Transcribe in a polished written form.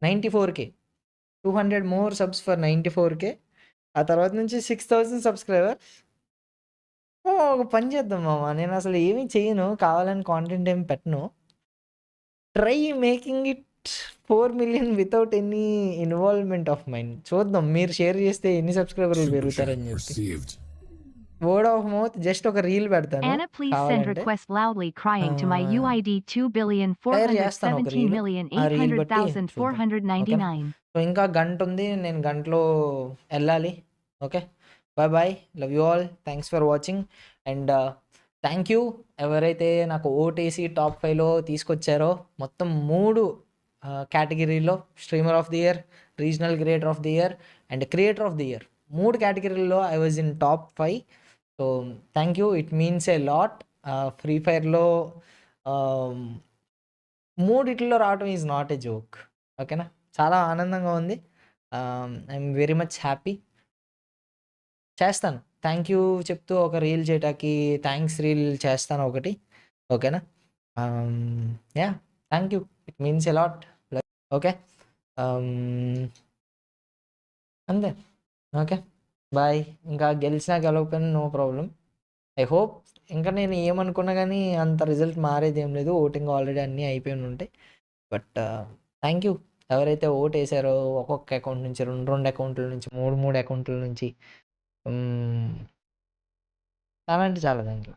94K 200 more subs for 94K. ఆ తర్వాత నుంచి 6000 సబ్స్క్రైబర్స్. ఒక పని చేద్దాం మామ, నేను అసలు ఏమీ చేయను, కావాలని కాంటెంట్ ఏమి పెట్టను. Try making it 4 million without any involvement of mind. చూద్దాం మీరు షేర్ చేస్తే ఎన్ని సబ్స్క్రైబర్లు పెరుగుతారని చెప్పి. వర్డ్ ఆఫ్ మౌత్ జస్ట్ ఒక రీల్ పెడతాను Anna, please send కావాలంటే. request loudly crying to my UID share చేస్తాను ఒక రీల్. ఆ రీల్ బట్టి చూద్దాం. ఓకే. 2,800,800,499. సో ఇంకా గంట ఉంది, నేను గంటలో వెళ్ళాలి. Okay, bye bye, love you all, thanks for watching. And thank you ఎవరైతే నాకు ఓటేసి టాప్ 5లో తీసుకొచ్చారో. మొత్తం 3 కేటగిరీలో, streamer of the year, regional creator of the year and creator of the year, 3 కేటగిరీల్లో I was in top 5. So thank you, it means a lot. Free ఫైర్లో 3 రావటం ఈజ్ నాట్ ఏ జోక్. ఓకేనా, చాలా ఆనందంగా ఉంది. I'm very much happy. చేస్తాను thank you చెప్తూ ఒక రీల్ చేయటానికి థ్యాంక్స్ రీల్ చేస్తాను ఒకటి. ఓకేనా, yeah, thank you, it means a lot. Okay, అంతే. Okay, bye. ఇంకా గెలిచినా గెలవకపోయినా నో ప్రాబ్లం. ఐ హోప్, ఇంకా నేను ఏమనుకున్నా కానీ అంత రిజల్ట్ మారేది ఏం లేదు. ఓటింగ్ ఆల్రెడీ అన్నీ అయిపోయి ఉంటాయి. బట్ థ్యాంక్ యూ ఎవరైతే ఓట్ వేసారో, ఒక్కొక్క అకౌంట్ నుంచి, 2 అకౌంట్ల నుంచి, 3 అకౌంట్ల నుంచి. చాలా అంటే చాలా థ్యాంక్ యూ.